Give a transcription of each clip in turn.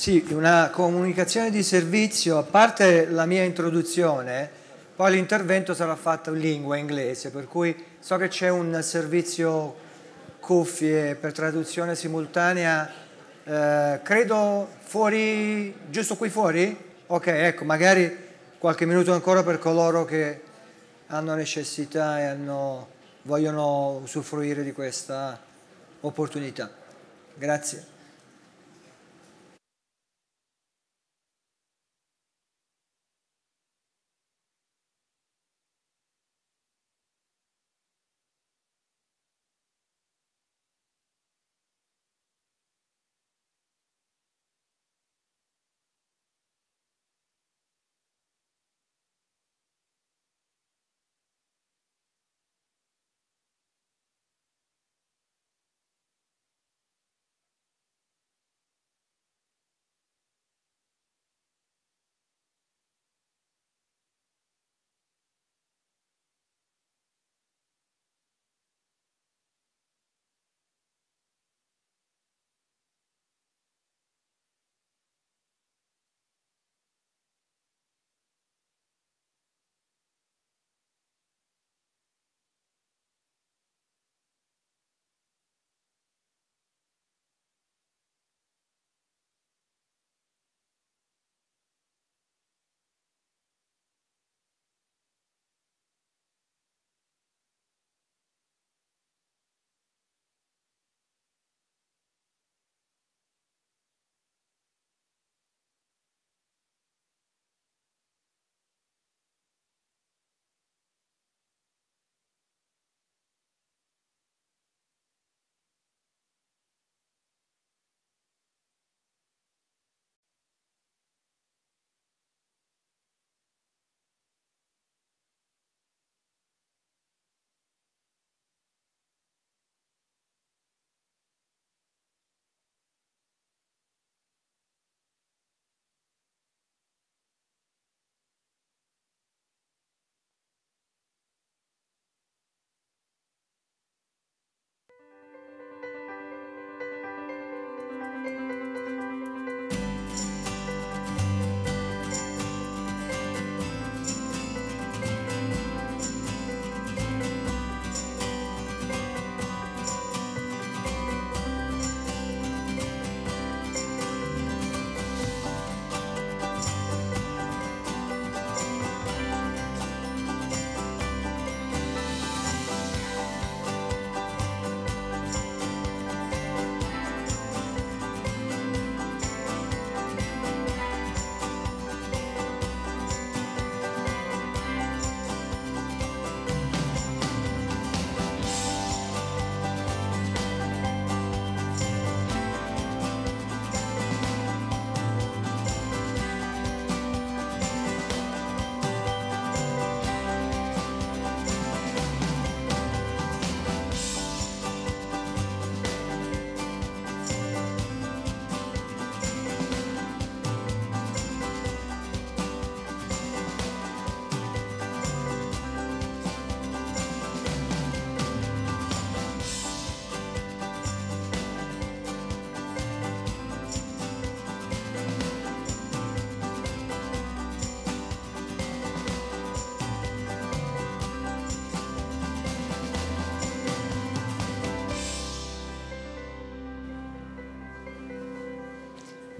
Sì, una comunicazione di servizio, a parte la mia introduzione, poi l'intervento sarà fatto in lingua inglese, per cui so che c'è un servizio cuffie per traduzione simultanea, credo fuori, giusto qui fuori? Ok, ecco, magari qualche minuto ancora per coloro che hanno necessità e vogliono usufruire di questa opportunità. Grazie.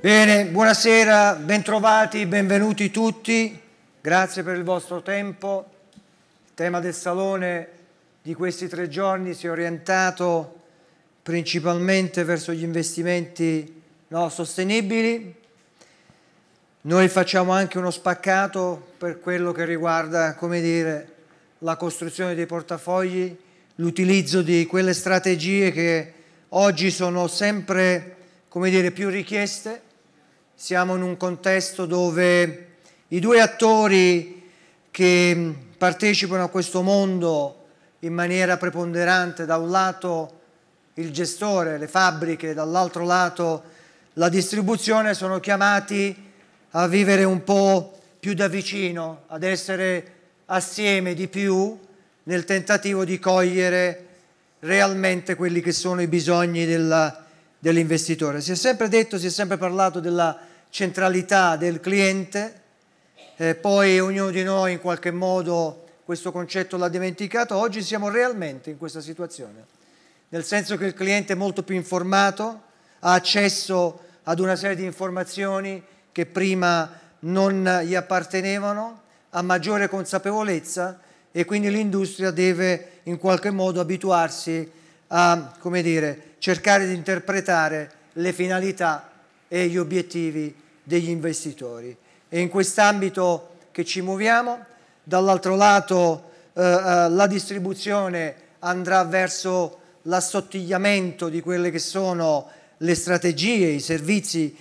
Bene, buonasera, bentrovati, benvenuti tutti, grazie per il vostro tempo. Il tema del salone di questi 3 giorni si è orientato principalmente verso gli investimenti sostenibili. Noi facciamo anche uno spaccato per quello che riguarda, come dire, la costruzione dei portafogli, l'utilizzo di quelle strategie che oggi sono sempre, come dire, più richieste. Siamo in un contesto dove i 2 attori che partecipano a questo mondo in maniera preponderante, da un lato il gestore, le fabbriche, dall'altro lato la distribuzione, sono chiamati a vivere un po' più da vicino, ad essere assieme di più nel tentativo di cogliere realmente quelli che sono i bisogni dell'investitore. Si è sempre detto, si è sempre parlato della centralità del cliente, poi ognuno di noi in qualche modo questo concetto l'ha dimenticato. Oggi siamo realmente in questa situazione, nel senso che il cliente è molto più informato, ha accesso ad una serie di informazioni che prima non gli appartenevano, ha maggiore consapevolezza e quindi l'industria deve in qualche modo abituarsi a, come dire, cercare di interpretare le finalità e gli obiettivi degli investitori. E in quest'ambito che ci muoviamo, dall'altro lato la distribuzione andrà verso l'assottigliamento di quelle che sono le strategie, i servizi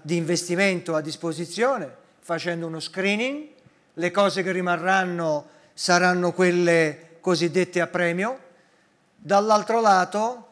di investimento a disposizione, facendo uno screening. Le cose che rimarranno saranno quelle cosiddette a premio. Dall'altro lato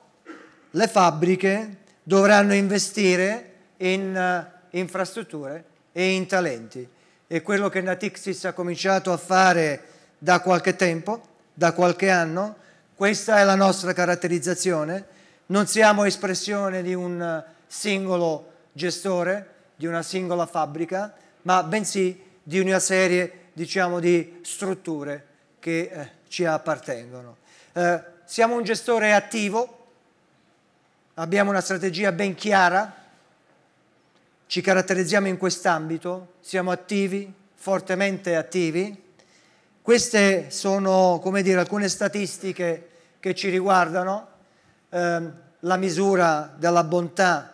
le fabbriche dovranno investire in infrastrutture e in talenti. E quello che Natixis ha cominciato a fare da qualche tempo, da qualche anno, questa è la nostra caratterizzazione. Non siamo espressione di un singolo gestore, di una singola fabbrica, ma bensì di una serie, diciamo, di strutture che ci appartengono. Siamo un gestore attivo, abbiamo una strategia ben chiara, ci caratterizziamo in quest'ambito, siamo attivi, fortemente attivi. Queste sono, come dire, alcune statistiche che ci riguardano, la misura della bontà,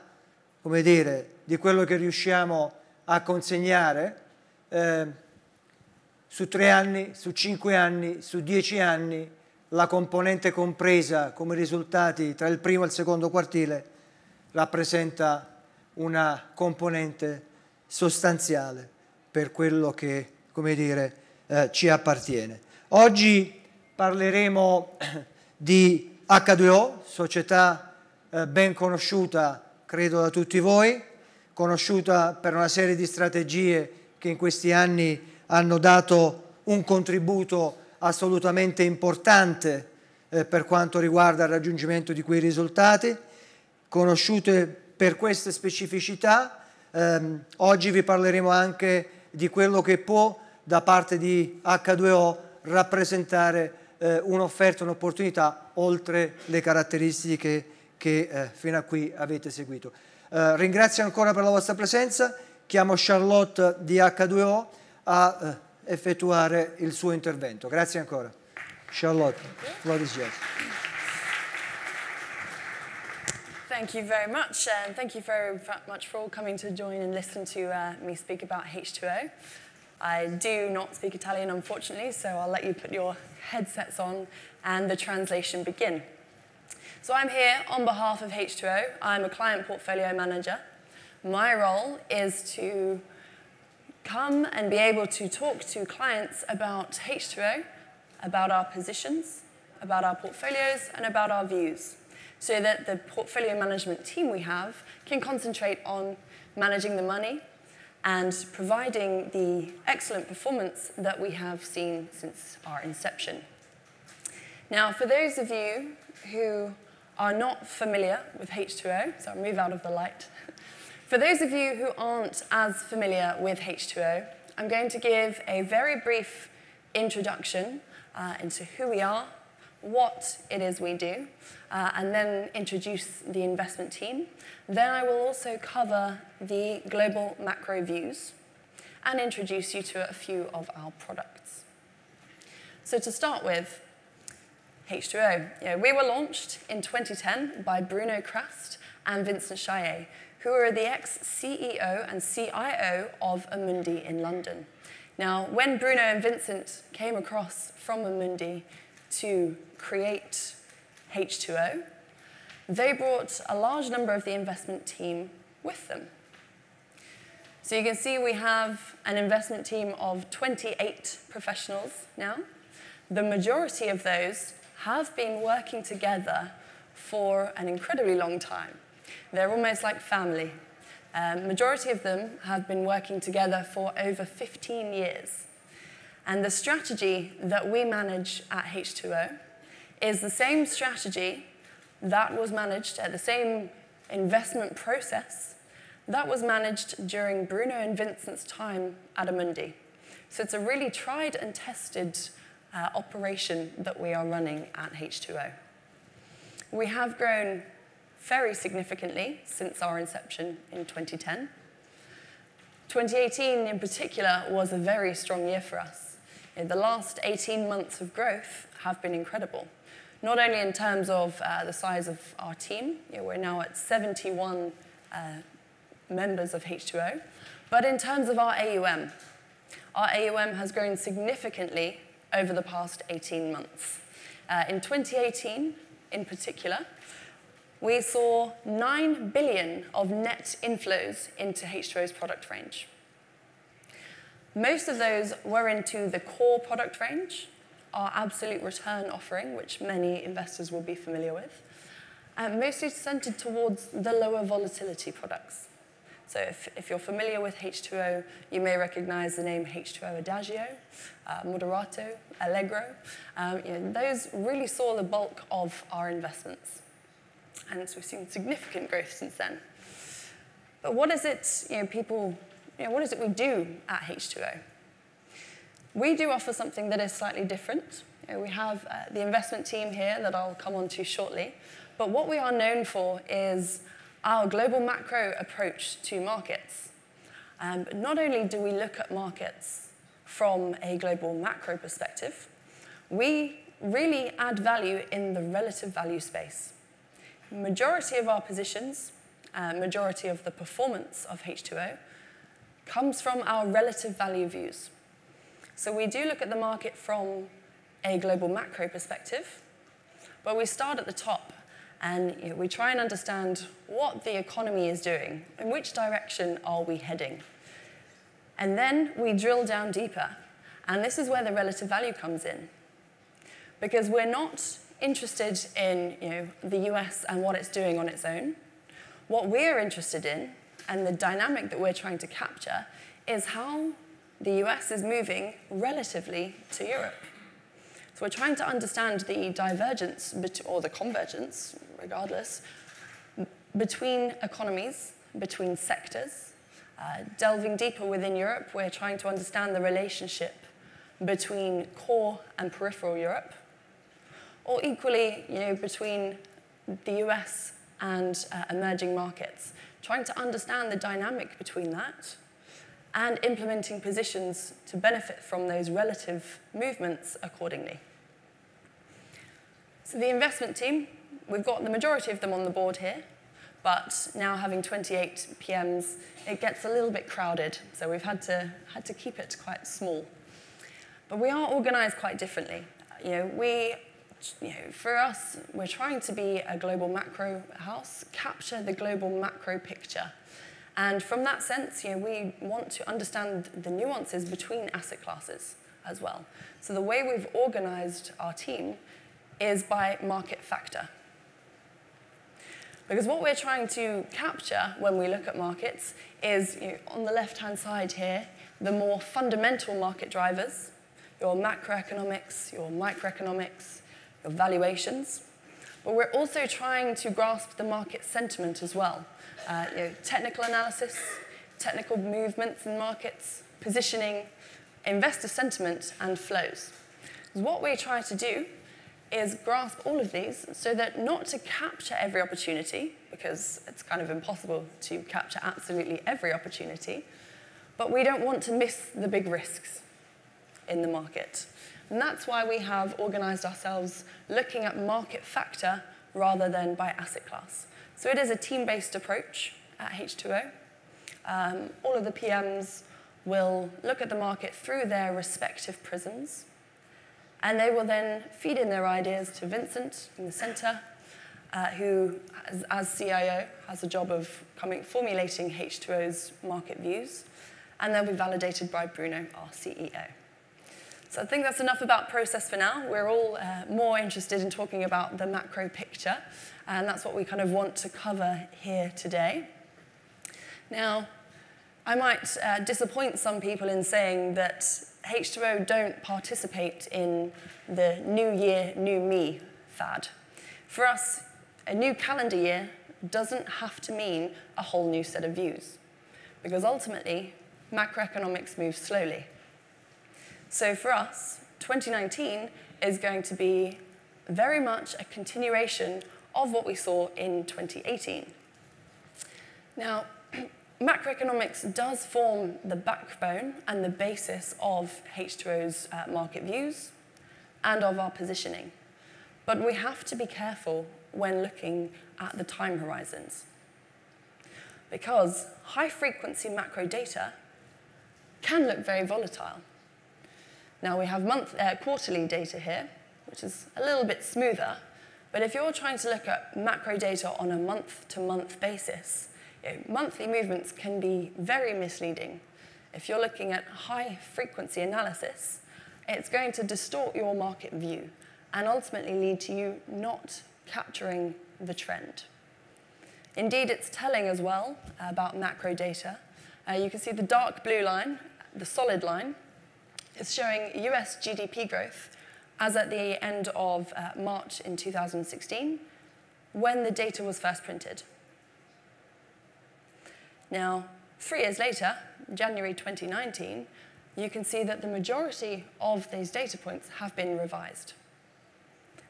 come dire, di quello che riusciamo a consegnare su 3 anni, su 5 anni, su 10 anni, la componente compresa come risultati tra il primo e il secondo quartile rappresenta una componente sostanziale per quello che, come dire, ci appartiene. Oggi parleremo di H2O, società ben conosciuta, credo, da tutti voi, conosciuta per una serie di strategie che in questi anni hanno dato un contributo assolutamente importante per quanto riguarda il raggiungimento di quei risultati, conosciute per queste specificità. Oggi vi parleremo anche di quello che può, da parte di H2O, rappresentare un'offerta, un'opportunità, oltre le caratteristiche che fino a qui avete seguito. Ringrazio ancora per la vostra presenza, chiamo Charlotte di H2O a effettuare il suo intervento. Grazie ancora. Charlotte, floor is yours. Thank you very much, and thank you very much for all coming to join and listen to me speak about H2O. I do not speak Italian, unfortunately, so I'll let you put your headsets on and the translation begin. So I'm here on behalf of H2O. I'm a client portfolio manager. My role is to come and be able to talk to clients about H2O, about our positions, about our portfolios, and about our views, so that the portfolio management team we have can concentrate on managing the money and providing the excellent performance that we have seen since our inception. Now, for those of you who are not familiar with H2O, so I'll move out of the light. For those of you who aren't as familiar with H2O, I'm going to give a very brief introduction into who we are, what it is we do, and then introduce the investment team. Then I will also cover the global macro views and introduce you to a few of our products. So to start with, H2O. We were launched in 2010 by Bruno Krast and Vincent Chaillet, who are the ex-CEO and CIO of Amundi in London. Now, when Bruno and Vincent came across from Amundi to create H2O, they brought a large number of the investment team with them. So you can see we have an investment team of 28 professionals now. The majority of those have been working together for an incredibly long time. They're almost like family. Majority of them have been working together for over 15 years. And the strategy that we manage at H2O is the same strategy that was managed at the same investment process that was managed during Bruno and Vincent's time at Amundi. So it's a really tried and tested operation that we are running at H2O. We have grown very significantly since our inception in 2010. 2018 in particular was a very strong year for us. The last 18 months of growth have been incredible, not only in terms of the size of our team, we're now at 71 members of H2O, but in terms of our AUM. Our AUM has grown significantly over the past 18 months. In 2018, in particular, we saw 9 billion of net inflows into H2O's product range. Most of those were into the core product range, our absolute return offering, which many investors will be familiar with, and mostly centered towards the lower volatility products. So if you're familiar with H2O, you may recognize the name H2O Adagio, Moderato, Allegro. Those really saw the bulk of our investments. And so we've seen significant growth since then. But what is it, what is it we do at H2O? We do offer something that is slightly different. We have the investment team here that I'll come on to shortly. But what we are known for is our global macro approach to markets. But not only do we look at markets from a global macro perspective, we really add value in the relative value space. Majority of our positions, majority of the performance of H2O comes from our relative value views. So we do look at the market from a global macro perspective, but we start at the top and we try and understand what the economy is doing, in which direction are we heading. And then we drill down deeper, and this is where the relative value comes in. Because we're not interested in the US and what it's doing on its own. What we're interested in, and the dynamic that we're trying to capture, is how the US is moving relatively to Europe. So we're trying to understand the divergence, or the convergence, regardless, between economies, between sectors. Delving deeper within Europe, we're trying to understand the relationship between core and peripheral Europe, or equally, between the US and emerging markets, trying to understand the dynamic between that and implementing positions to benefit from those relative movements accordingly. So the investment team, we've got the majority of them on the board here, but now having 28 PMs, it gets a little bit crowded, so we've had to keep it quite small. But we are organized quite differently. For us, we're trying to be a global macro house, capture the global macro picture. And from that sense, we want to understand the nuances between asset classes as well. So the way we've organized our team is by market factor. Because what we're trying to capture when we look at markets is, on the left-hand side here, the more fundamental market drivers, your macroeconomics, your microeconomics, your valuations. But we're also trying to grasp the market sentiment as well. Technical analysis, technical movements in markets, positioning, investor sentiment, and flows. What we try to do is grasp all of these so that not to capture every opportunity, because it's kind of impossible to capture absolutely every opportunity, but we don't want to miss the big risks in the market. And that's why we have organized ourselves looking at market factor rather than by asset class. So it is a team-based approach at H2O. All of the PMs will look at the market through their respective prisms, and they will then feed in their ideas to Vincent in the center, who, as CIO, has a job of formulating H2O's market views, and they'll be validated by Bruno, our CEO. So I think that's enough about process for now. We're all more interested in talking about the macro picture, and that's what we kind of want to cover here today. Now, I might disappoint some people in saying that H2O don't participate in the new year, new me fad. For us, a new calendar year doesn't have to mean a whole new set of views, because ultimately, macroeconomics moves slowly. So for us, 2019 is going to be very much a continuation of what we saw in 2018. Now, macroeconomics does form the backbone and the basis of H2O's market views and of our positioning. But we have to be careful when looking at the time horizons, because high-frequency macro data can look very volatile. Now, we have quarterly data here, which is a little bit smoother, but if you're trying to look at macro data on a month-to-month basis, monthly movements can be very misleading. If you're looking at high-frequency analysis, it's going to distort your market view and ultimately lead to you not capturing the trend. Indeed, it's telling as well about macro data. You can see the dark blue line, the solid line, is showing US GDP growth as at the end of March in 2016, when the data was first printed. Now, 3 years later, January 2019, you can see that the majority of these data points have been revised.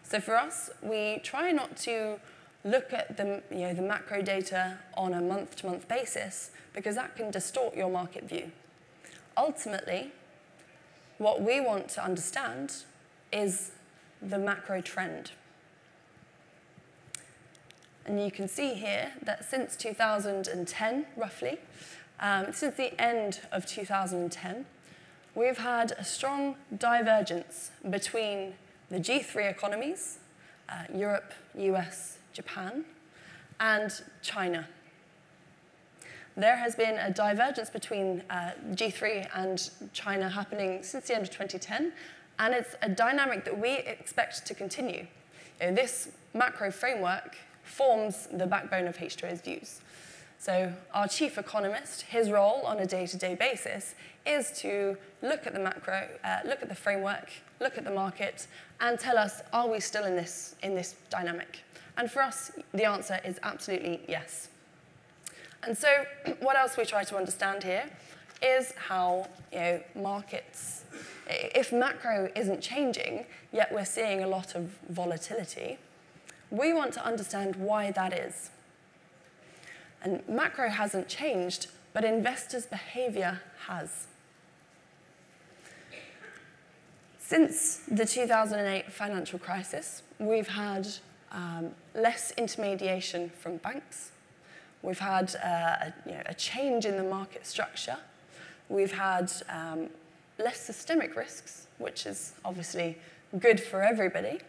So for us, we try not to look at the macro data on a month-to-month basis, because that can distort your market view. Ultimately, what we want to understand is the macro trend. And you can see here that since 2010, roughly, since the end of 2010, we've had a strong divergence between the G3 economies, Europe, US, Japan, and China. There has been a divergence between G3 and China happening since the end of 2010, and it's a dynamic that we expect to continue. This macro framework forms the backbone of H2O's views. So our chief economist, his role on a day-to-day basis is to look at the macro, look at the framework, look at the market, and tell us, are we still in this dynamic? And for us, the answer is absolutely yes. And so what else we try to understand here is how markets, if macro isn't changing, yet we're seeing a lot of volatility, we want to understand why that is. And macro hasn't changed, but investors' behavior has. Since the 2008 financial crisis, we've had less intermediation from banks. We've had a change in the market structure. We've had less systemic risks, which is obviously good for everybody.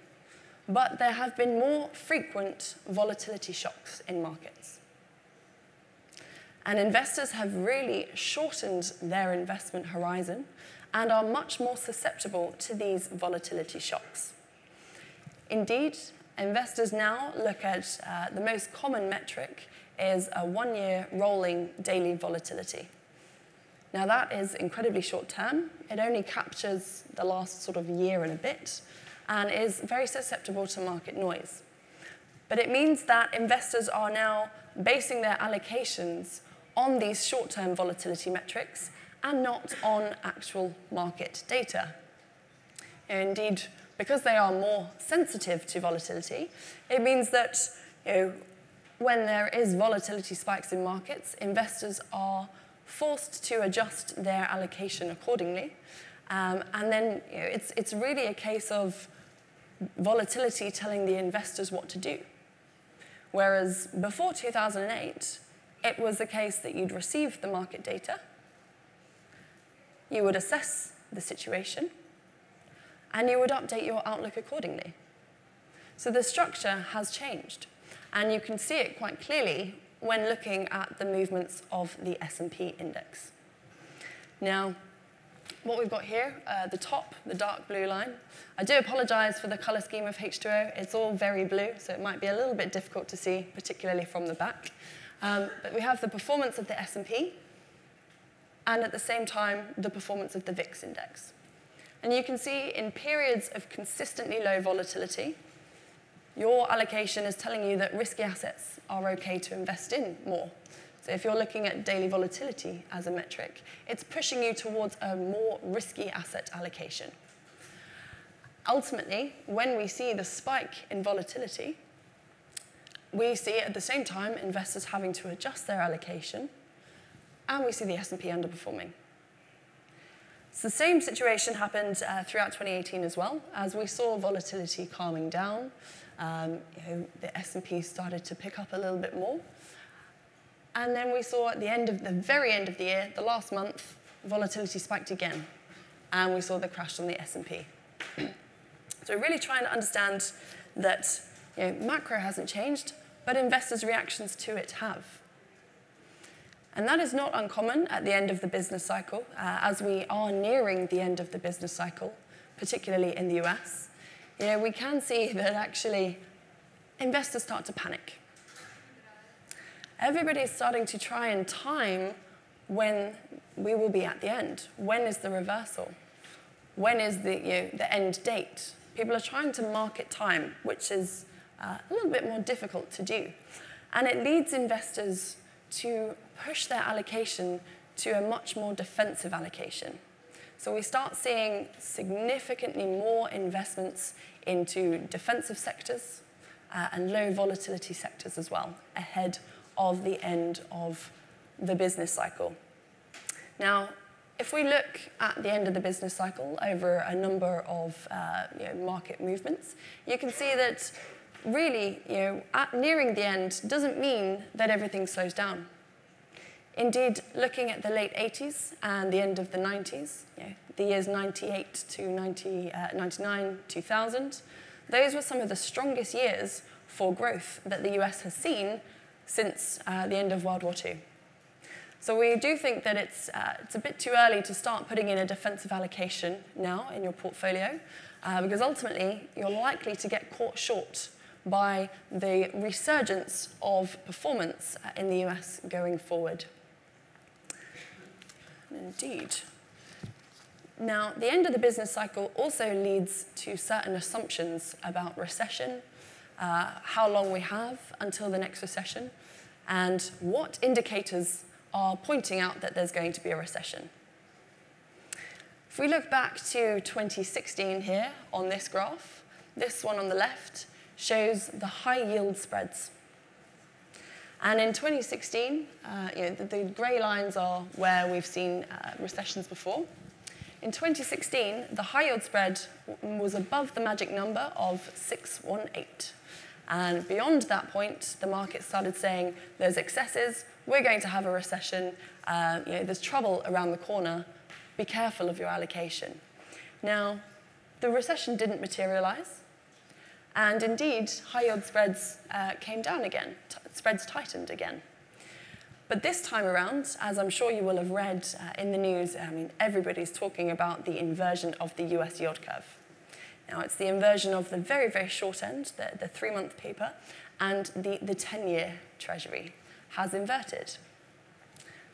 But there have been more frequent volatility shocks in markets. And investors have really shortened their investment horizon and are much more susceptible to these volatility shocks. Indeed, investors now look at the most common metric is a 1-year rolling daily volatility. Now that is incredibly short term. It only captures the last sort of year and a bit and is very susceptible to market noise. But it means that investors are now basing their allocations on these short-term volatility metrics and not on actual market data. Indeed, because they are more sensitive to volatility, it means that when there is volatility spikes in markets, investors are forced to adjust their allocation accordingly. And then it's really a case of volatility telling the investors what to do. Whereas before 2008, it was the case that you'd receive the market data, you would assess the situation, and you would update your outlook accordingly. So the structure has changed, and you can see it quite clearly when looking at the movements of the S&P index. Now, what we've got here, the top, the dark blue line, I do apologize for the color scheme of H2O. It's all very blue, so it might be a little bit difficult to see, particularly from the back. But we have the performance of the S&P, and at the same time, the performance of the VIX index. And you can see in periods of consistently low volatility, your allocation is telling you that risky assets are okay to invest in more. So if you're looking at daily volatility as a metric, it's pushing you towards a more risky asset allocation. Ultimately, when we see the spike in volatility, we see at the same time investors having to adjust their allocation, and we see the S&P underperforming. So the same situation happened throughout 2018 as well. As we saw volatility calming down, the S&P started to pick up a little bit more. And then we saw at the very end of the year, the last month, volatility spiked again. And we saw the crash on the S&P. So we're really trying to understand that macro hasn't changed, but investors' reactions to it have. And that is not uncommon at the end of the business cycle, as we are nearing the end of the business cycle, particularly in the US. We can see that actually investors start to panic. Everybody is starting to try and time when we will be at the end. When is the reversal? When is the end date? People are trying to market time, which is a little bit more difficult to do. And it leads investors to push their allocation to a much more defensive allocation. So we start seeing significantly more investments into defensive sectors and low volatility sectors as well, ahead of the end of the business cycle. Now, if we look at the end of the business cycle over a number of market movements, you can see that really, nearing the end doesn't mean that everything slows down. Indeed, looking at the late 80s and the end of the 90s, the years 98 to 99, 2000, those were some of the strongest years for growth that the US has seen since the end of World War II. So we do think that it's a bit too early to start putting in a defensive allocation now in your portfolio, because ultimately you're likely to get caught short by the resurgence of performance in the US going forward. Indeed. Now, the end of the business cycle also leads to certain assumptions about recession, how long we have until the next recession, and what indicators are pointing out that there's going to be a recession. If we look back to 2016 here on this graph, this one on the left shows the high yield spreads. And in 2016, the grey lines are where we've seen recessions before. In 2016, the high yield spread was above the magic number of 618. And beyond that point, the market started saying, there's excesses, we're going to have a recession, there's trouble around the corner, be careful of your allocation. Now, the recession didn't materialize. And indeed, high yield spreads came down again, spreads tightened again. But this time around, as I'm sure you will have read in the news, everybody's talking about the inversion of the US yield curve. Now, it's the inversion of the very, very short end, the 3-month paper, and the 10-year Treasury has inverted.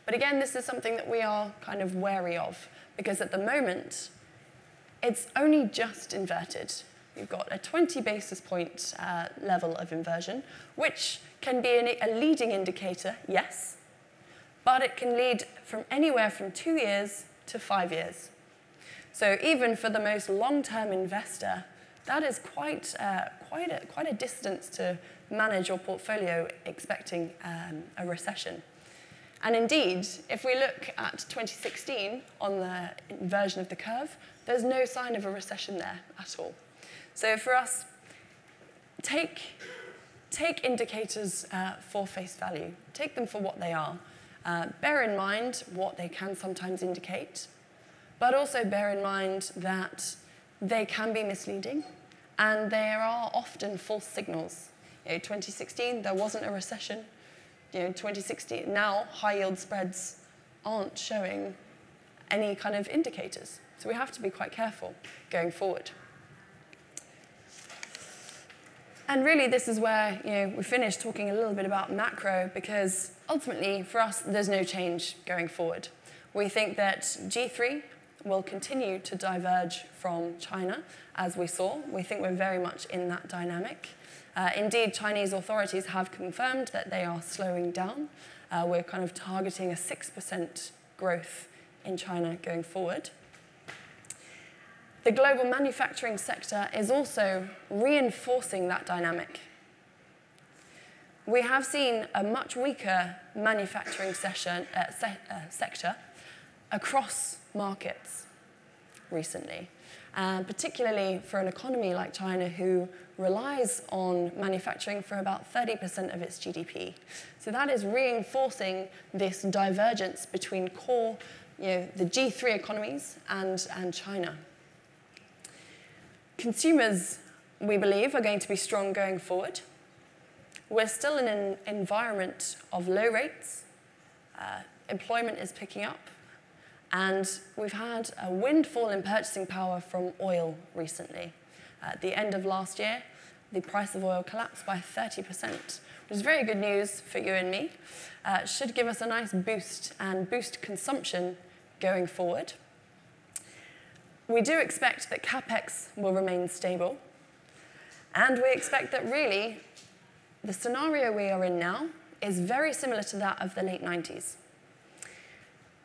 But again, this is something that we are kind of wary of, because at the moment, it's only just inverted. You've got a 20 basis point level of inversion, which can be a leading indicator, yes, but it can lead from anywhere from 2 years to 5 years. So even for the most long-term investor, that is quite a distance to manage your portfolio expecting a recession. And indeed, if we look at 2016 on the inversion of the curve, there's no sign of a recession there at all. So for us, take indicators for face value. Take them for what they are. Bear in mind what they can sometimes indicate, but also bear in mind that they can be misleading, and there are often false signals. 2016, there wasn't a recession. 2016, now high yield spreads aren't showing any kind of indicators. So we have to be quite careful going forward. And really, this is where we finished talking a little bit about macro, because ultimately, for us, there's no change going forward. We think that G3 will continue to diverge from China, as we saw. We think we're very much in that dynamic. Indeed, Chinese authorities have confirmed that they are slowing down. We're kind of targeting a 6% growth in China going forward. The global manufacturing sector is also reinforcing that dynamic. We have seen a much weaker manufacturing sector across markets recently, particularly for an economy like China who relies on manufacturing for about 30% of its GDP. So that is reinforcing this divergence between core, the G3 economies and China. Consumers, we believe, are going to be strong going forward. We're still in an environment of low rates. Employment is picking up. And we've had a windfall in purchasing power from oil recently. At the end of last year, the price of oil collapsed by 30%, which is very good news for you and me. It should give us a nice boost and boost consumption going forward. We do expect that CapEx will remain stable. And we expect that really the scenario we are in now is very similar to that of the late 90s.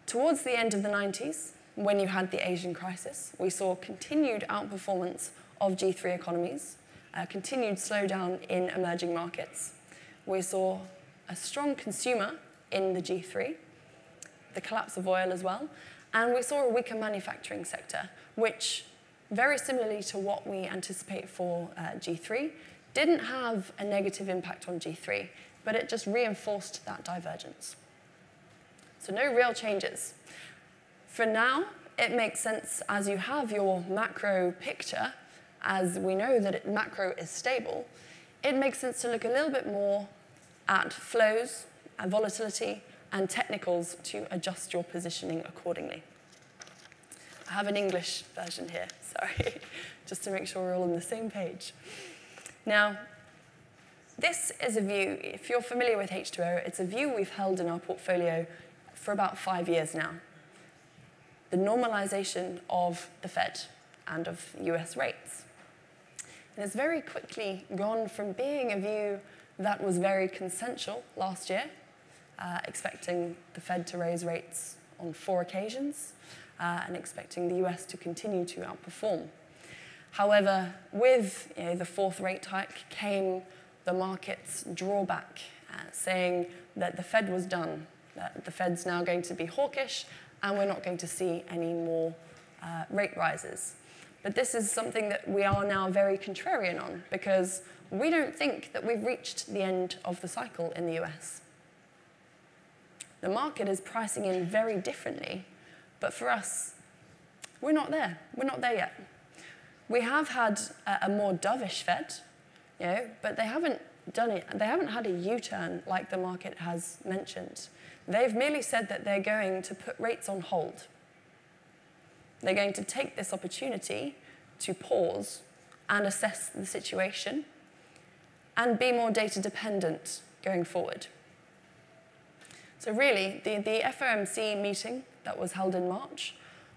Towards the end of the 90s, when you had the Asian crisis, we saw continued outperformance of G3 economies, continued slowdown in emerging markets. We saw a strong consumer in the G3, the collapse of oil as well, and we saw a weaker manufacturing sector, which, very similarly to what we anticipate for G3, didn't have a negative impact on G3, but it just reinforced that divergence. So no real changes. For now, it makes sense as you have your macro picture, as we know that macro is stable, it makes sense to look a little bit more at flows, and volatility, and technicals to adjust your positioning accordingly. I have an English version here, sorry, just to make sure we're all on the same page. Now, this is a view, if you're familiar with H2O, it's a view we've held in our portfolio for about 5 years now. The normalization of the Fed and of US rates. And it's very quickly gone from being a view that was very consensual last year, expecting the Fed to raise rates on 4 occasions, and expecting the US to continue to outperform. However, with the 4th rate hike came the market's drawback, saying that the Fed was done, that the Fed's now going to be hawkish, and we're not going to see any more rate rises. But this is something that we are now very contrarian on, because we don't think that we've reached the end of the cycle in the US. The market is pricing in very differently, but for us, we're not there. We're not there yet. We have had a more dovish Fed, but they haven't done it. They haven't had a U-turn like the market has mentioned. They've merely said that they're going to put rates on hold. They're going to take this opportunity to pause and assess the situation and be more data dependent going forward. So really, the FOMC meeting that was held in March,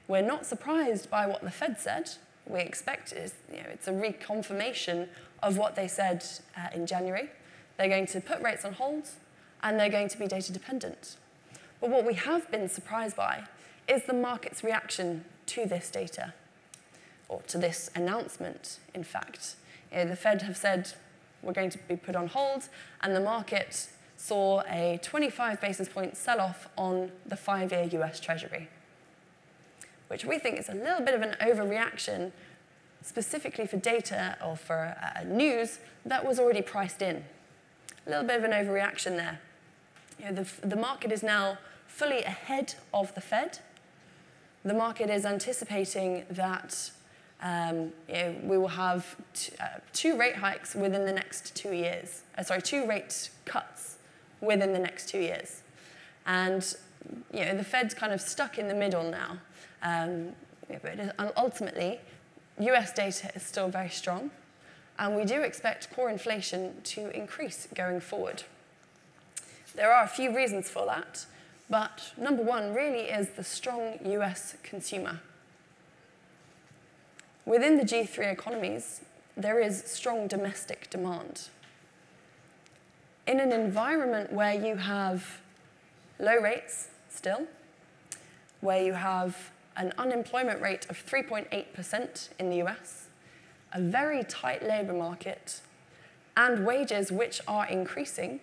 we're not surprised by what the Fed said. We expect it's a reconfirmation of what they said in January. They're going to put rates on hold, and they're going to be data dependent. But what we have been surprised by is the market's reaction to this data, or to this announcement, in fact. The Fed have said we're going to be put on hold, and the market saw a 25 basis point sell-off on the 5-year US Treasury, which we think is a little bit of an overreaction, specifically for data or for news that was already priced in. A little bit of an overreaction there. The market is now fully ahead of the Fed. The market is anticipating that we will have 2 rate hikes within the next 2 years. 2 rate cuts within the next 2 years. And the Fed's kind of stuck in the middle now. But ultimately, US data is still very strong, and we do expect core inflation to increase going forward. There are a few reasons for that, but number one really is the strong US consumer. Within the G3 economies, there is strong domestic demand. in an environment where you have low rates still, where you have an unemployment rate of 3.8% in the US, a very tight labor market, and wages which are increasing,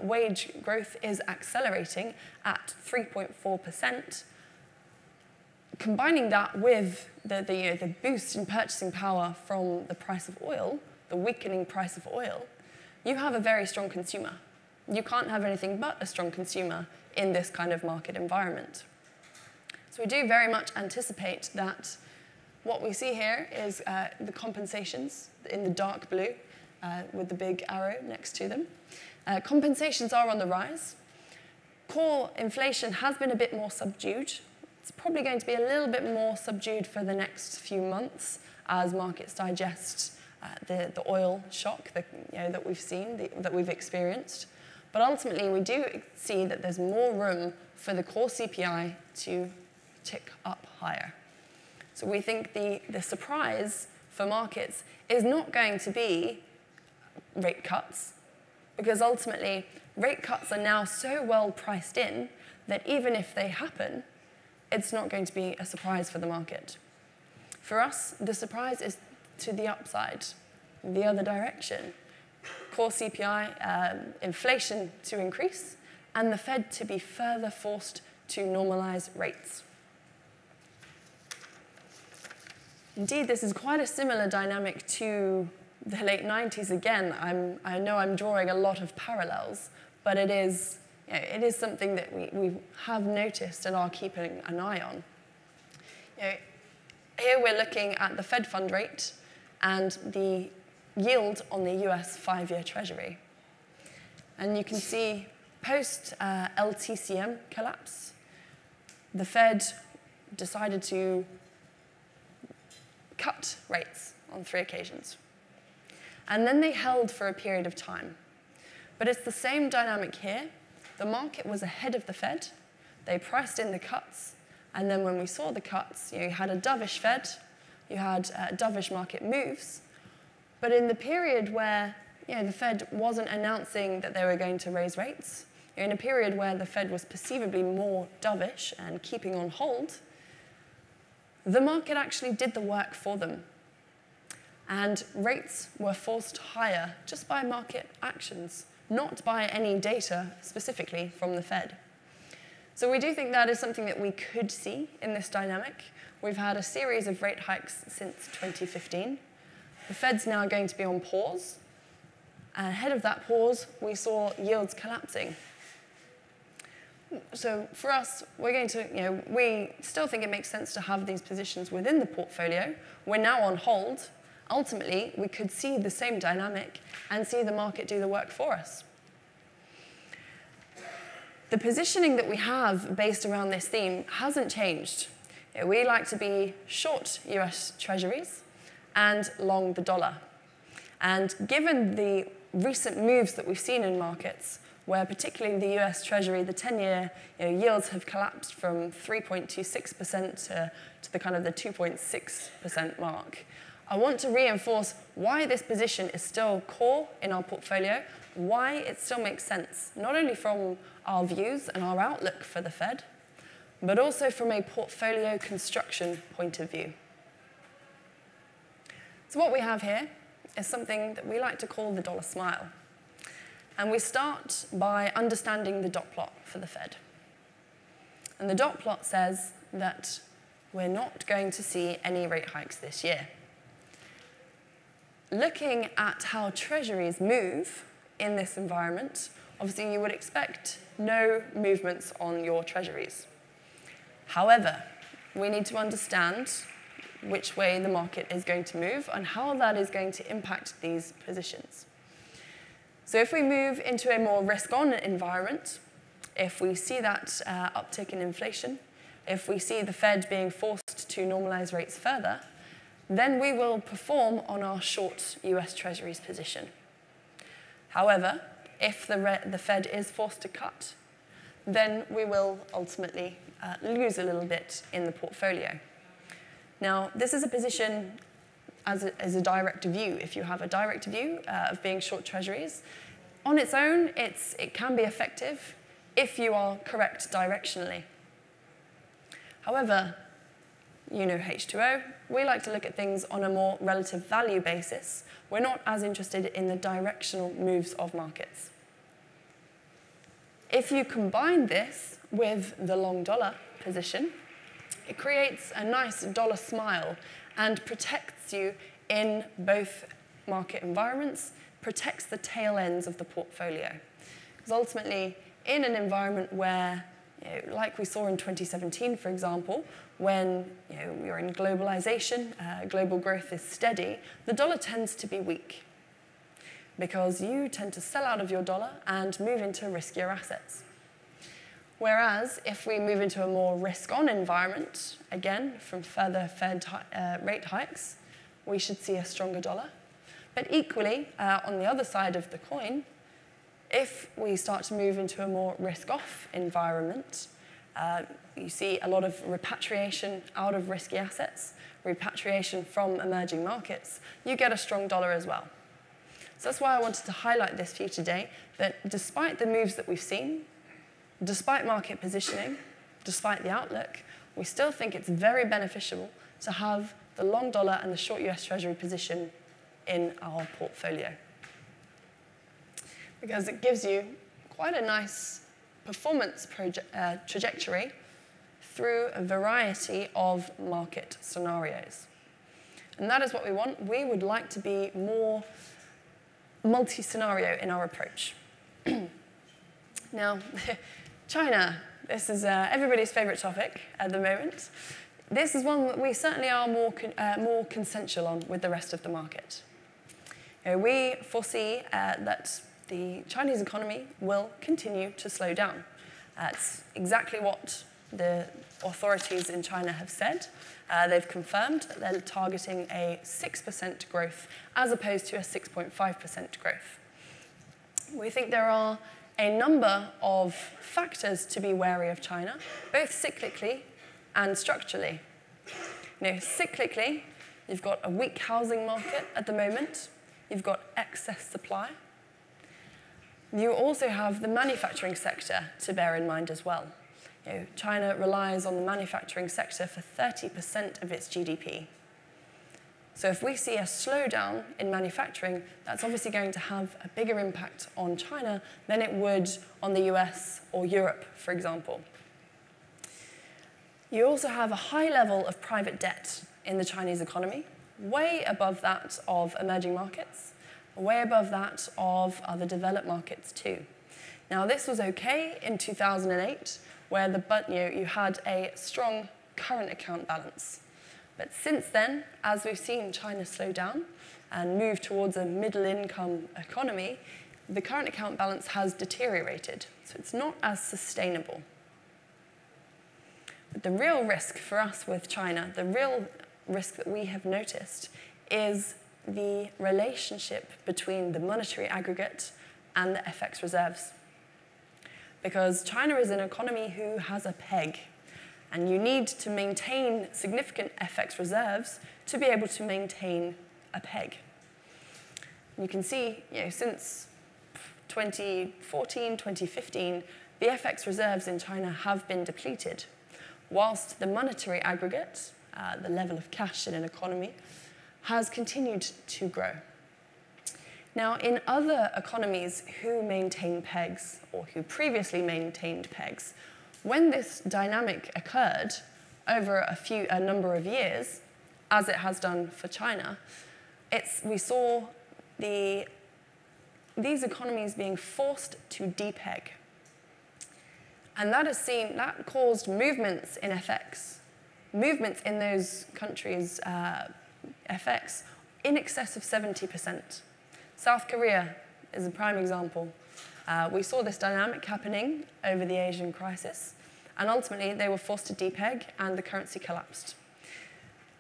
wage growth is accelerating at 3.4%. Combining that with the boost in purchasing power from the price of oil, the weakening price of oil, you have a very strong consumer. You can't have anything but a strong consumer in this kind of market environment. So we do very much anticipate that what we see here is the compensations in the dark blue with the big arrow next to them. Compensations are on the rise. Core inflation has been a bit more subdued. It's probably going to be a little bit more subdued for the next few months as markets digest the oil shock that we've seen, that we've experienced. But ultimately, we do see that there's more room for the core CPI to tick up higher. So we think the surprise for markets is not going to be rate cuts, because ultimately, rate cuts are now so well priced in that even if they happen, it's not going to be a surprise for the market. For us, the surprise is to the upside, the other direction. Core CPI, inflation to increase, and the Fed to be further forced to normalize rates. Indeed, this is quite a similar dynamic to the late 90s again. I know I'm drawing a lot of parallels, but it is something that we have noticed and are keeping an eye on. Here we're looking at the Fed fund rate and the yield on the US 5-year Treasury. And you can see post-LTCM collapse, the Fed decided to cut rates on 3 occasions. And then they held for a period of time. But it's the same dynamic here. The market was ahead of the Fed. They priced in the cuts. And then when we saw the cuts, you had a dovish Fed, you had dovish market moves. But in the period where the Fed wasn't announcing that they were going to raise rates, in a period where the Fed was perceivably more dovish and keeping on hold, the market actually did the work for them. And rates were forced higher just by market actions, not by any data specifically from the Fed. So we do think that is something that we could see in this dynamic. We've had a series of rate hikes since 2015. The Fed's now going to be on pause. And ahead of that pause, we saw yields collapsing. So for us, we're going to, we still think it makes sense to have these positions within the portfolio. We're now on hold. Ultimately, we could see the same dynamic and see the market do the work for us. The positioning that we have based around this theme hasn't changed. We like to be short US Treasuries and long the dollar. And given the recent moves that we've seen in markets, where particularly the US Treasury, the 10-year yields have collapsed from 3.26% to the kind of the 2.6% mark, I want to reinforce why this position is still core in our portfolio, why it still makes sense, not only from our views and our outlook for the Fed, but also from a portfolio construction point of view. So what we have here is something that we like to call the dollar smile. And we start by understanding the dot plot for the Fed. And the dot plot says that we're not going to see any rate hikes this year. Looking at how treasuries move in this environment, obviously you would expect no movements on your treasuries. However, we need to understand which way the market is going to move and how that is going to impact these positions. So if we move into a more risk-on environment, if we see that uptick in inflation, if we see the Fed being forced to normalize rates further, then we will perform on our short US Treasuries position. However, if the Fed is forced to cut, then we will ultimately lose a little bit in the portfolio. Now, this is a position as a direct view. If you have a direct view of being short treasuries, On its own, it can be effective if you are correct directionally. However, you know H2O, we like to look at things on a more relative value basis. We're not as interested in the directional moves of markets. If you combine this with the long dollar position, it creates a nice dollar smile and protects you in both market environments, protects the tail ends of the portfolio. Because ultimately, in an environment where, like we saw in 2017, for example, when you're in globalization, global growth is steady, the dollar tends to be weak because you tend to sell out of your dollar and move into riskier assets. Whereas if we move into a more risk-on environment, again, from further Fed rate hikes, we should see a stronger dollar. But equally, on the other side of the coin, if we start to move into a more risk-off environment, you see a lot of repatriation out of risky assets, repatriation from emerging markets, you get a strong dollar as well. So that's why I wanted to highlight this for you today, that despite the moves that we've seen, despite market positioning, despite the outlook, we still think it's very beneficial to have the long dollar and the short US Treasury position in our portfolio. Because it gives you quite a nice performance trajectory through a variety of market scenarios. And that is what we want. We would like to be more multi-scenario in our approach. Now, China, this is everybody's favorite topic at the moment. This is one that we certainly are more consensual on with the rest of the market. We foresee that the Chinese economy will continue to slow down. That's exactly what the authorities in China have said. They've confirmed that they're targeting a 6% growth as opposed to a 6.5% growth. We think there are a number of factors to be wary of China, both cyclically and structurally. Cyclically, you've got a weak housing market at the moment. You've got excess supply. You also have the manufacturing sector to bear in mind as well. China relies on the manufacturing sector for 30% of its GDP. So if we see a slowdown in manufacturing, that's obviously going to have a bigger impact on China than it would on the US or Europe, for example. You also have a high level of private debt in the Chinese economy, way above that of emerging markets, way above that of other developed markets too. Now, this was okay in 2008, where you had a strong current account balance. But since then, as we've seen China slow down and move towards a middle-income economy, the current account balance has deteriorated. So it's not as sustainable. But the real risk for us with China, the real risk that we have noticed, is the relationship between the monetary aggregate and the FX reserves. Because China is an economy who has a peg, and you need to maintain significant FX reserves to be able to maintain a peg. You can see, since 2014, 2015, the FX reserves in China have been depleted, whilst the monetary aggregate, the level of cash in an economy, has continued to grow. Now, in other economies who maintain pegs, or who previously maintained pegs, when this dynamic occurred over a number of years, as it has done for China, we saw these economies being forced to depeg. And that caused movements in FX, movements in those countries' FX in excess of 70%. South Korea is a prime example. We saw this dynamic happening over the Asian crisis, and ultimately they were forced to depeg and the currency collapsed.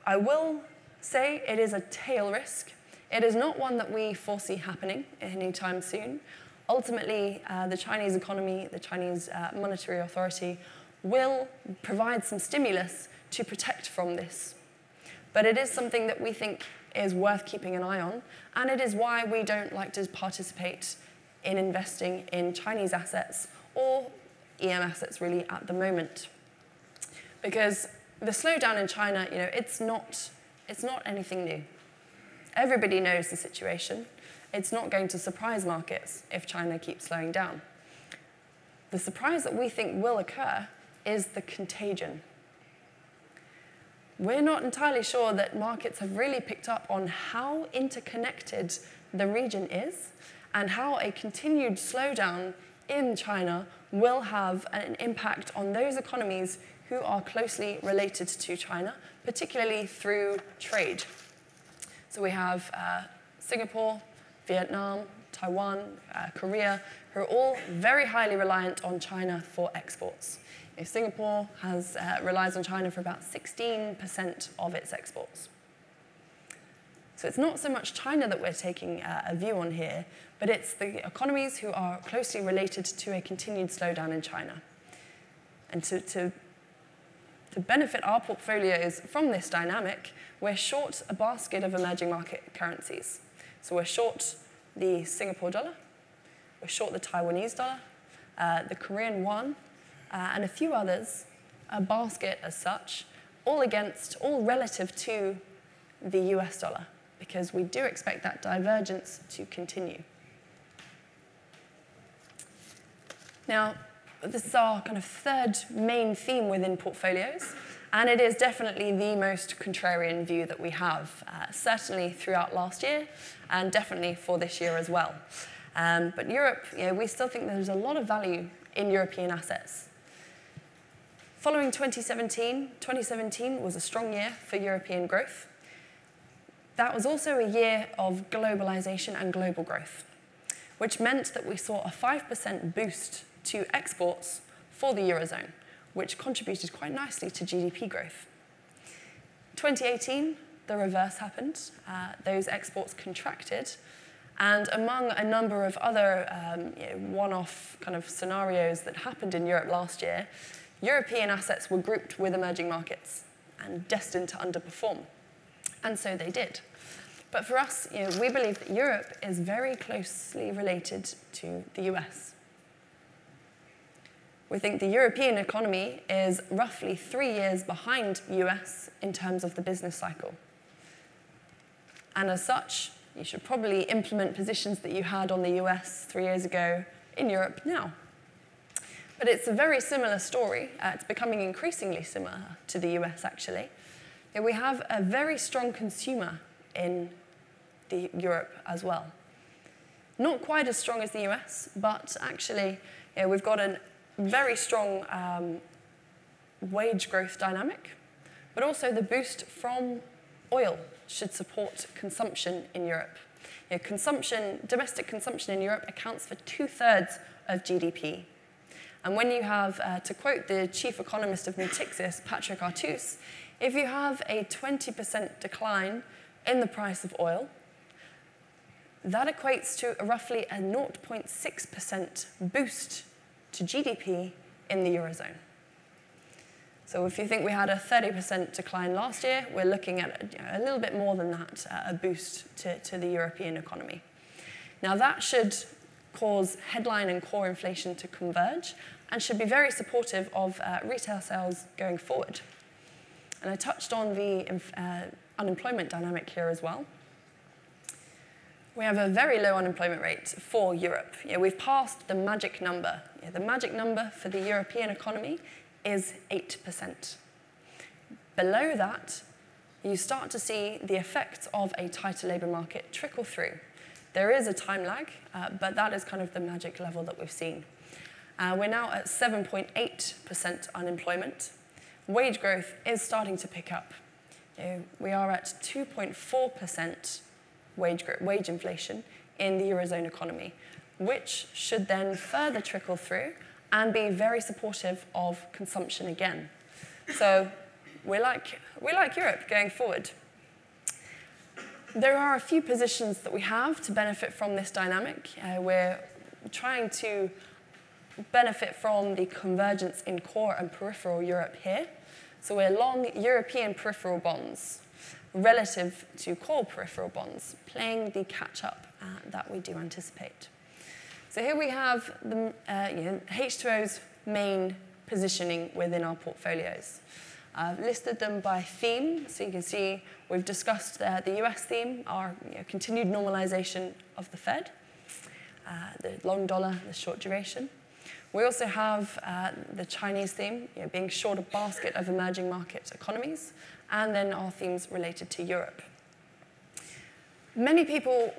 I will say it is a tail risk. It is not one that we foresee happening anytime soon. Ultimately, the Chinese economy, the Chinese monetary authority will provide some stimulus to protect from this. But it is something that we think is worth keeping an eye on, and it is why we don't like to participate in investing in Chinese assets or EM assets really at the moment. Because the slowdown in China, it's not anything new. Everybody knows the situation. It's not going to surprise markets if China keeps slowing down. The surprise that we think will occur is the contagion. We're not entirely sure that markets have really picked up on how interconnected the region is and how a continued slowdown in China will have an impact on those economies who are closely related to China, particularly through trade. So we have Singapore, Vietnam, Taiwan, Korea, who are all very highly reliant on China for exports. Singapore relies on China for about 16% of its exports. So it's not so much China that we're taking a view on here, but it's the economies who are closely related to a continued slowdown in China. And to benefit our portfolios from this dynamic, we're short a basket of emerging market currencies. So we're short the Singapore dollar, we're short the Taiwanese dollar, the Korean won, and a few others, a basket as such, all relative to the US dollar, because we do expect that divergence to continue. Now, this is our kind of third main theme within portfolios, and it is definitely the most contrarian view that we have, certainly throughout last year, and definitely for this year as well. But Europe, we still think there's a lot of value in European assets. Following 2017 was a strong year for European growth. That was also a year of globalization and global growth, which meant that we saw a 5% boost to exports for the Eurozone, which contributed quite nicely to GDP growth. 2018, the reverse happened. Those exports contracted, and among a number of other one-off kind of scenarios that happened in Europe last year, European assets were grouped with emerging markets and destined to underperform. And so they did. But for us, we believe that Europe is very closely related to the US. We think the European economy is roughly 3 years behind US in terms of the business cycle. And as such, you should probably implement positions that you had on the US 3 years ago in Europe now. But it's a very similar story. It's becoming increasingly similar to the US, actually. We have a very strong consumer in Europe as well. Not quite as strong as the US, but actually we've got a very strong wage growth dynamic, but also the boost from oil should support consumption in Europe. Domestic consumption in Europe accounts for 2/3 of GDP. And when you have, to quote the chief economist of Natixis, Patrick Artus, if you have a 20% decline in the price of oil, that equates to roughly a 0.6% boost to GDP in the Eurozone. So if you think we had a 30% decline last year, we're looking at a little bit more than that, a boost to the European economy. Now that should cause headline and core inflation to converge and should be very supportive of retail sales going forward. And I touched on the unemployment dynamic here as well. We have a very low unemployment rate for Europe. We've passed the magic number. The magic number for the European economy is 8%. Below that, you start to see the effects of a tighter labour market trickle through. There is a time lag, but that is kind of the magic level that we've seen. We're now at 7.8% unemployment. Wage growth is starting to pick up. We are at 2.4% wage inflation in the Eurozone economy, which should then further trickle through and be very supportive of consumption again. So we like Europe going forward. There are a few positions that we have to benefit from this dynamic. We're trying to benefit from the convergence in core and peripheral Europe here. So we're long European peripheral bonds relative to core peripheral bonds, playing the catch-up that we do anticipate. So here we have the, H2O's main positioning within our portfolios. I've listed them by theme, so you can see we've discussed the US theme, our continued normalization of the Fed, the long dollar, the short duration. We also have the Chinese theme, being short a basket of emerging market economies, and then our themes related to Europe. Many people,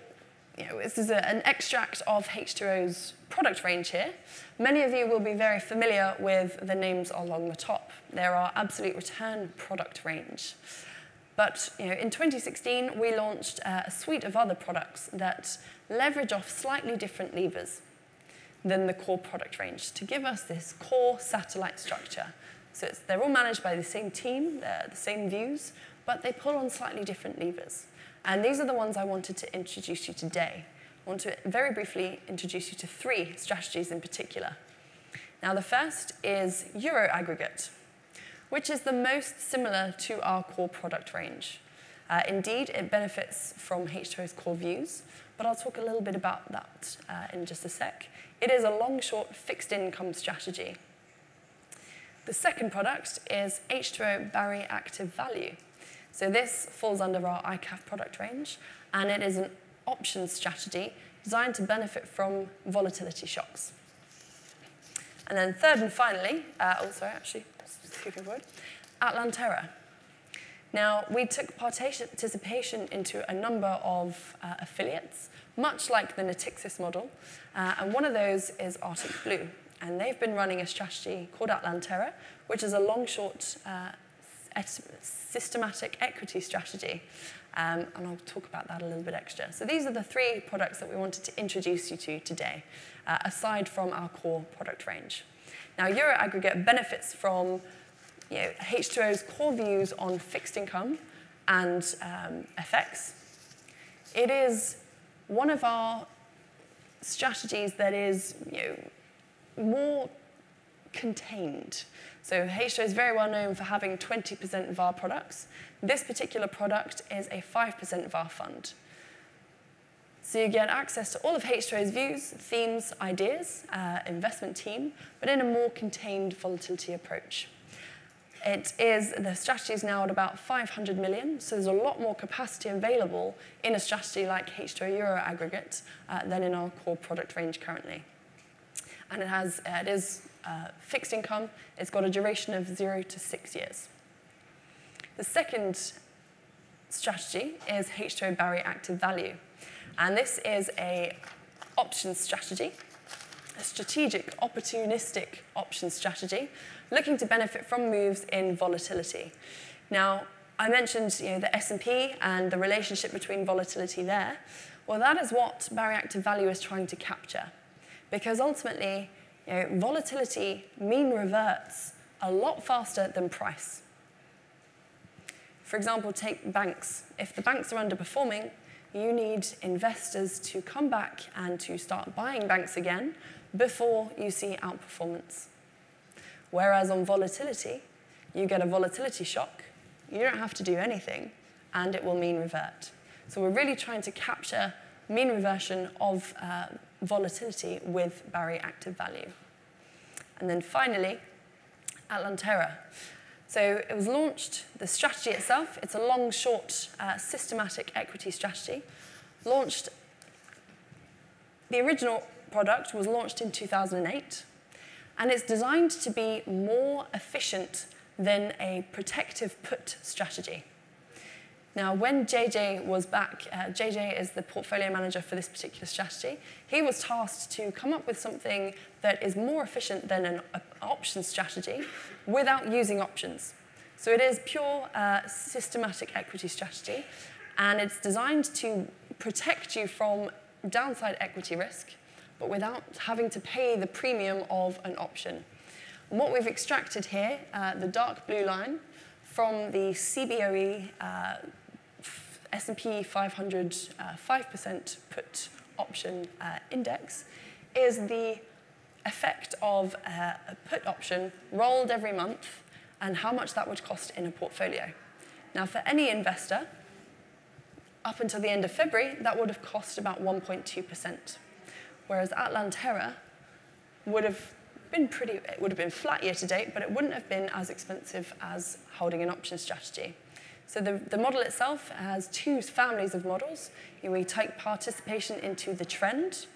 this is an extract of H2O's product range here. Many of you will be very familiar with the names along the top. They're our absolute return product range. But in 2016, we launched a suite of other products that leverage off slightly different levers than the core product range to give us this core satellite structure. So they're all managed by the same team, the same views, but they pull on slightly different levers. And these are the ones I wanted to introduce you today. I want to very briefly introduce you to 3 strategies in particular. Now, the first is Euro aggregate, which is the most similar to our core product range. Indeed, it benefits from H2O's core views, but I'll talk a little bit about that in just a sec. It is a long-short fixed income strategy. The second product is H2O Barry Active Value. So this falls under our ICAF product range, and it is an options strategy designed to benefit from volatility shocks. And then third and finally, skipping forward, Atlantera. Now, we took participation into a number of affiliates, much like the Natixis model, and one of those is Arctic Blue. And they've been running a strategy called Atlantera, which is a long-short systematic equity strategy. And I'll talk about that a little bit extra. So these are the 3 products that we wanted to introduce you to today, aside from our core product range. Now, Euro aggregate benefits from H2O's core views on fixed income and FX. It is one of our strategies that is more contained. So H2O is very well known for having 20% of our products. This particular product is a 5% of our fund. So you get access to all of H2O's views, themes, ideas, investment team, but in a more contained volatility approach. The strategy is now at about 500 million, so there's a lot more capacity available in a strategy like H2O Euro aggregate than in our core product range currently. And it is fixed income. It's got a duration of 0 to 6 years. The second strategy is H2O Barry Active Value. And this is an options strategy, a strategic, opportunistic options strategy, looking to benefit from moves in volatility. Now, I mentioned the S&P and the relationship between volatility there. Well, that is what Barry Active Value is trying to capture. Because ultimately, volatility mean reverts a lot faster than price. For example, take banks. If the banks are underperforming, you need investors to come back and to start buying banks again before you see outperformance. Whereas on volatility, you get a volatility shock, you don't have to do anything, and it will mean revert. So we're really trying to capture mean reversion of volatility with Barry Active Value. And then finally, Atlantera. So it was launched, the strategy itself, it's a long, short, systematic equity strategy. The original product was launched in 2008, and it's designed to be more efficient than a protective put strategy. Now, when JJ was back, JJ is the portfolio manager for this particular strategy, he was tasked to come up with something that is more efficient than an option strategy without using options. So it is pure systematic equity strategy, and it's designed to protect you from downside equity risk, but without having to pay the premium of an option. And what we've extracted here, the dark blue line, from the CBOE S&P 500 5% put option index, is the effect of a put option rolled every month and how much that would cost in a portfolio. Now, for any investor, up until the end of February, that would have cost about 1.2%. whereas Atlantera would have been flat year to date, but it wouldn't have been as expensive as holding an option strategy. So the model itself has two families of models. We take participation into the trend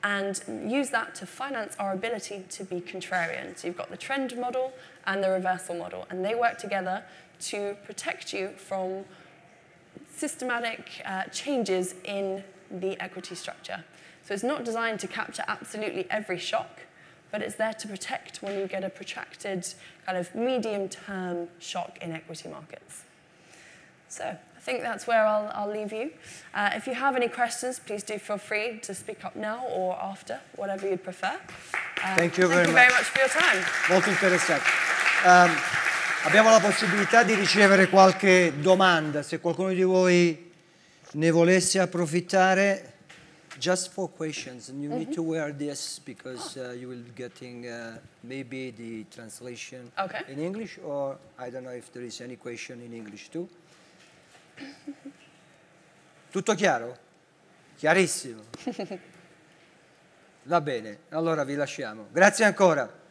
and use that to finance our ability to be contrarian. So you've got the trend model and the reversal model, and they work together to protect you from systematic changes in the equity structure. So it's not designed to capture absolutely every shock, but it's there to protect when you get a protracted kind of medium-term shock in equity markets. So I think that's where I'll leave you. If you have any questions, please do feel free to speak up now or after, whatever you prefer. Thank you very much for your time. Molto interessante. Abbiamo la possibilità di ricevere qualche domanda, se qualcuno di voi ne volesse approfittare. Just for questions, and you need to wear this because you will getting maybe the translation in English, or I don't know if there is any question in English too. Tutto chiaro? Chiarissimo. Va bene, allora vi lasciamo. Grazie ancora.